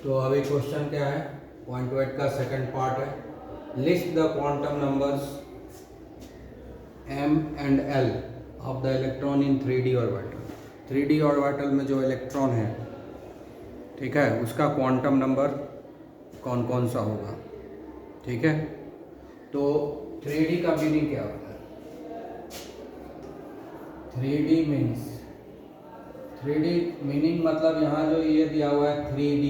तो अभी क्वेश्चन क्या है, पॉइंट 8 का सेकंड पार्ट है। List the quantum numbers m and l of the electron in 3D orbital. 3D orbital में जो इलेक्ट्रॉन है, ठीक है, उसका क्वांटम नंबर कौन कौन सा होगा। ठीक है, तो 3D का मीनिंग क्या होता है? 3D मीन्स 3D मीनिंग मतलब यहाँ जो ये दिया हुआ है 3D,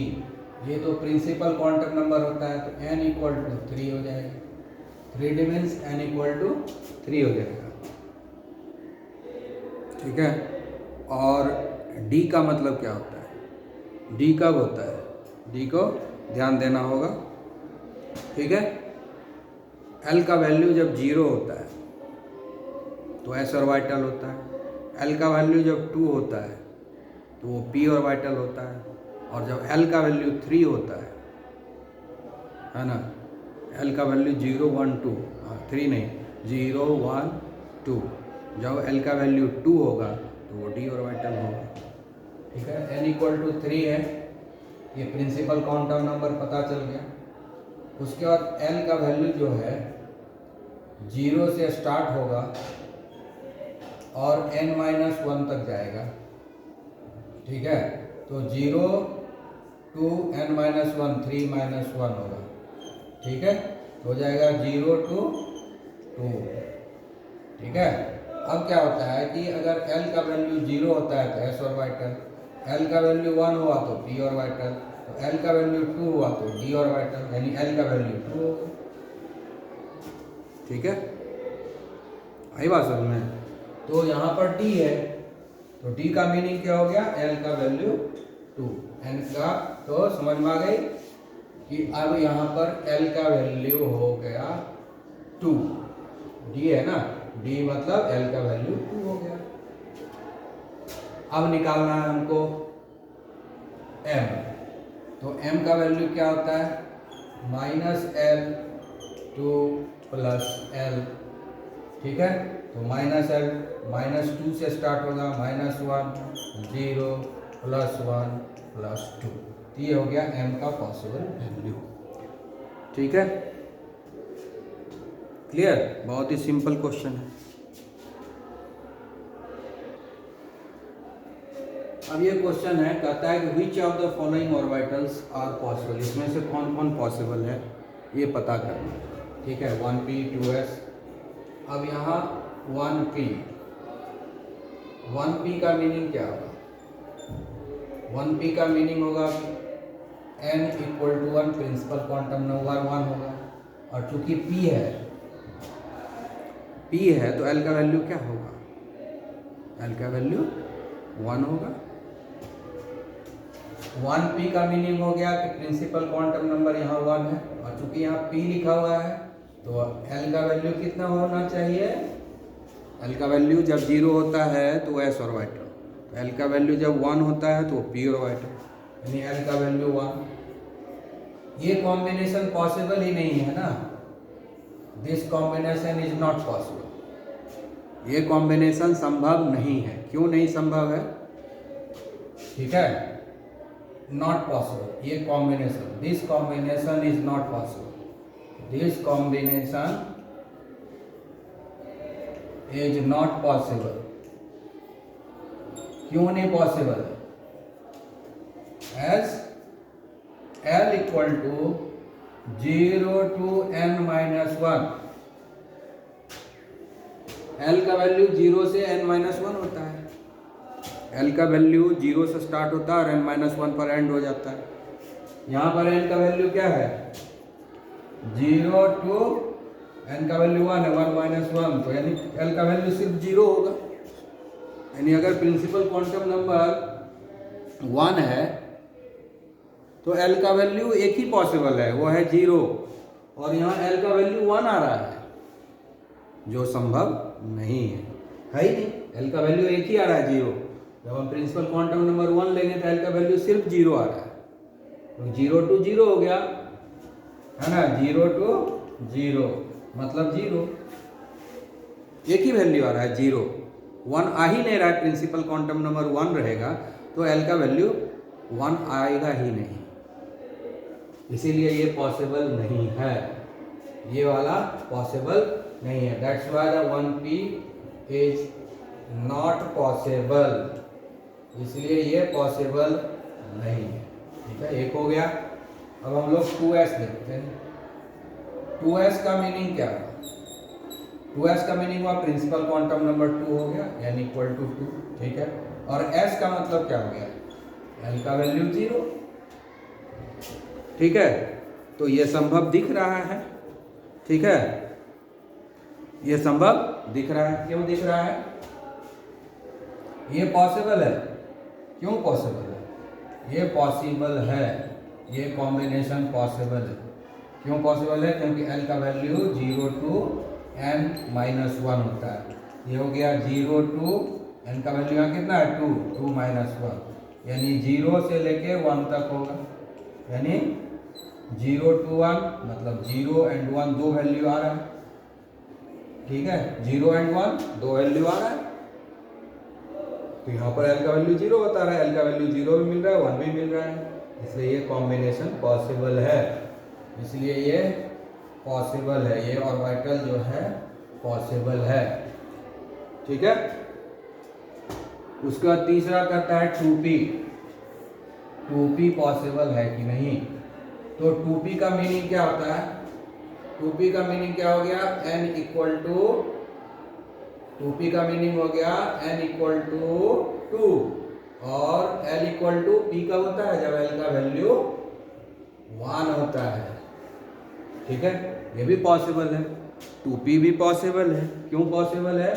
ये तो प्रिंसिपल क्वांटम नंबर होता है, तो n इक्वल टू 3 हो जाएगा। 3D means n equal to 3 हो जाएगा। ठीक है, और D का मतलब क्या होता है? D कब होता है? D को ध्यान देना होगा। ठीक है, L का वैल्यू जब 0 होता है तो s ऑर्बिटल होता है। L का वैल्यू जब 2 होता है तो वो p ऑर्बिटल होता है, और जब L का वैल्यू 3 होता है ना, L का वैल्यू 0 1 2, 3 नहीं, 0 1 2, जब L का वैल्यू 2 होगा तो वो d ऑर्बिटल होगा। ठीक है, n इक्वल टू 3 है, ये प्रिंसिपल क्वांटम नंबर पता चल गया। उसके बाद L का वैल्यू जो है 0 से स्टार्ट होगा और n-1 तक जाएगा। ठीक है, तो 0 2 n-1 3-1 होगा। ठीक है, हो जाएगा 0 to 2। ठीक है, अब क्या होता है कि अगर L का वैल्यू 0 होता है तो s ऑर्बिटल, L का वैल्यू 1 हुआ तो p ऑर्बिटल, तो L का वैल्यू 2 हुआ तो d ऑर्बिटल, यानी L का वैल्यू 2 होगा। ठीक है, आई बात समझ में? तो यहाँ पर d है, तो d का मीनिंग क्या हो गया? L का वैल्यू 2, n का, तो समझ में आ गई कि अब यहाँ पर L का वैल्यू हो गया 2। d है ना, d मतलब L का वैल्यू 2 हो गया। अब निकालना है हमको m, तो m का वैल्यू क्या होता है? -L 2 + L। ठीक है, तो -L -2 से स्टार्ट होगा, -1 0 +1 +2, ये हो गया m का पॉसिबल वैल्यू। ठीक है, क्लियर? बहुत ही सिंपल क्वेश्चन है। अब ये क्वेश्चन है, कहता है कि which of the following orbitals are possible, इसमें से कौन कौन पॉसिबल है ये पता करना है। ठीक है, 1p 2s। अब यहाँ 1p का मीनिंग क्या होगा? 1p का मीनिंग होगा कि n equal to 1, principal quantum number 1 होगा, और चूंकि p है तो l का वैल्यू क्या होगा? l का वैल्यू 1 होगा। 1p का मीनिंग हो गया कि प्रिंसिपल क्वांटम नंबर यहाँ 1 है, और चूंकि यहाँ p लिखा हुआ है तो l का वैल्यू कितना होना चाहिए? l का वैल्यू जब 0 होता है तो s ऑर्बिटल, तो l का वैल्यू जब 1 होता है तो p ऑर्बिटल, यानी l का वैल्यू 1। ये कॉम्बिनेशन पॉसिबल ही नहीं है ना, this combination is not possible, ये कॉम्बिनेशन संभव नहीं है। क्यों नहीं संभव है? ठीक है, नॉट पॉसिबल, ये combination, this combination is not possible, this combination is not possible. क्यों नहीं possible? As L equal to 0 to n-1, L का वैल्यू 0 से n-1 होता है। L का वैल्यू 0 से स्टार्ट होता है और n-1 पर एंड हो जाता है। यहाँ पर n का वैल्यू क्या है? 0 to n का वैल्यू 1 है, 1 - 1, तो यानी L का वैल्यू सिर्फ 0 होगा। यानी अगर प्रिंसिपल क्वांटम नंबर 1 है तो L का वैल्यू एक ही पॉसिबल है, वो है 0, और यहाँ L का वैल्यू 1 आ रहा है, जो संभव नहीं है ही नहीं। L का वैल्यू एक ही आ रहा है, 0। जब हम प्रिंसिपल क्वांटम नंबर 1 लेंगे तो L का वैल्यू सिर्फ 0 आ रहा है, तो 0 to 0 हो गया, है ना, 0 to 0 मतलब 0, एक ही वैल्यू आ रहा है, 0 1 आ ही नहीं रहा है। प्रिंसिपल क्वांटम नंबर 1 रहेगा तो L का वैल्यू 1 आएगा ही नहीं। इसीलिए ये पॉसिबल नहीं है, ये वाला पॉसिबल नहीं है। That's why the 1p is not possible, इसलिए ये पॉसिबल नहीं है। ठीक है, एक हो गया। अब हम लोग 2s देखते हैं। 2s का मीनिंग क्या है? 2s का मीनिंग हुआ प्रिंसिपल क्वांटम नंबर 2 हो गया, यानी इक्वल टू 2। ठीक है, और s का मतलब क्या हो गया? l का वैल्यू 0। ठीक है, तो ये संभव दिख रहा है। ठीक है, ये संभव दिख रहा है। क्यों दिख रहा है? ये पॉसिबल है। क्यों पॉसिबल है? ये पॉसिबल है, ये कॉम्बिनेशन पॉसिबल है। क्यों पॉसिबल है? क्योंकि l का वैल्यू 0 to n-1 होता है। ये हो गया 0 to n का वैल्यू यहाँ कितना है? 2, 2-1, यानी 0 से लेके 1 तक होगा। यानी 0 to 1 मतलब 0 and 1 दो वैल्यू आ रहा है। ठीक है, 0 and 1 दो वैल्यू आ रहा है, तो यहाँ पर l का वैल्यू 0 बता रहा है। l का वैल्यू 0 भी मिल रहा है, 1 भी मिल रहा है, इसलिए ये कॉम्बिनेशन पॉसिबल है। इसलिए ये पॉसिबल है, ये ऑर्बिटल जो है पॉसिबल है। ठीक है, उसका तीसरा करता है 2p। 2p पॉसिबल है कि नहीं? तो 2p का मीनिंग क्या होता है? 2p का मीनिंग क्या हो गया? n इक्वल टू 2p का मीनिंग हो गया n इक्वल टू 2 और l इक्वल टू p कब होता है? जब l का वैल्यू 1 होता है। ठीक है, ये भी पॉसिबल है, 2p भी पॉसिबल है। क्यों पॉसिबल है?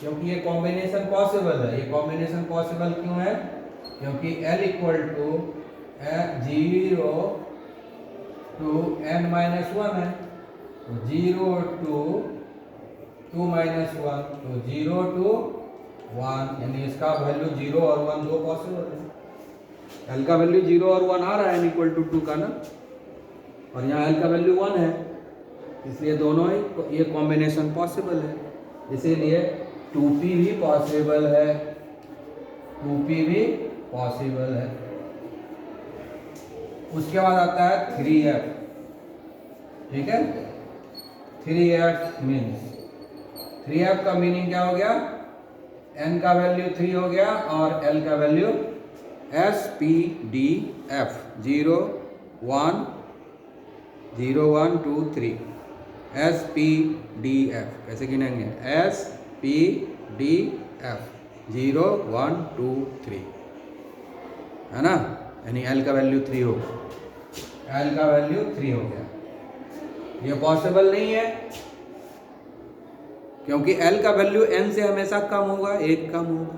क्योंकि ये कॉम्बिनेशन पॉसिबल है। ये कॉम्बिनेशन पॉसिबल क्यों है? क्योंकि l equal to 0 to n-1 है, तो 0 to 2-1, तो 0 to 1, यानी इसका वैल्यू 0 और 1 दो पॉसिबल है। l का वैल्यू 0 और 1 आ रहा है n इक्वल टू 2 का ना, और यहाँ l का वैल्यू 1 है, इसलिए दोनों ही ये कॉम्बिनेशन पॉसिबल है। इसीलिए 2p भी पॉसिबल है, 2p भी पॉसिबल है। उसके बाद आता है 3f। ठीक है, 3f मीन्स 3f का मीनिंग क्या हो गया? n का वैल्यू 3 हो गया और l का वैल्यू SPDF 0 1 0 1 2 3 SPDF कैसे गिनेंगे? SPDF 0 1 2 3 है ना, यानी l का वैल्यू 3 हो गया। l का वैल्यू 3 हो गया। ये पॉसिबल नहीं है क्योंकि l का वैल्यू n से हमेशा कम होगा, 1 कम होगा।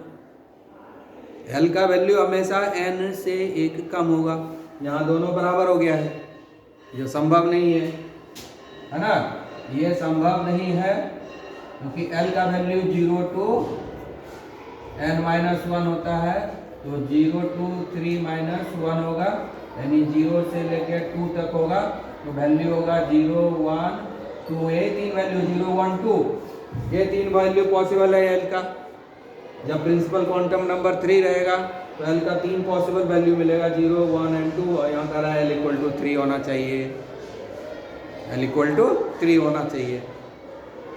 l का वैल्यू हमेशा n से 1 कम होगा। यहाँ दोनों बराबर हो गया है, जो संभव नहीं है ना, ये संभव नहीं है क्योंकि l का वैल्यू 0 to n-1 होता है, तो 0 to 3-1 होगा, यानी 0 से लेकर 2 तक होगा, तो वैल्यू होगा 0 1 2। ये तीन वैल्यू 0 1 2, ये तीन वैल्यू पॉसिबल है l का। जब प्रिंसिपल क्वांटम नंबर 3 रहेगा तो l का 3 पॉसिबल वैल्यू मिलेगा, 0 1 and 2, और यहाँ कह रहा है l इक्वल टू 3 होना चाहिए, l इक्वल टू 3 होना चाहिए।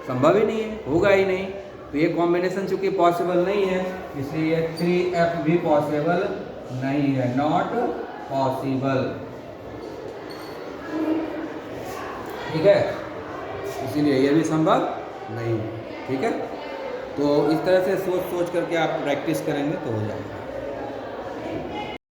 संभव ही नहीं है, होगा ही नहीं। तो ये कॉम्बिनेशन चूंकि पॉसिबल नहीं है, इसलिए 3f भी पॉसिबल नहीं है, नॉट पॉसिबल। ठीक है, इसीलिए ये भी संभव नहीं है। ठीक है, तो इस तरह से सोच सोच करके आप प्रैक्टिस करेंगे तो हो जाएगा।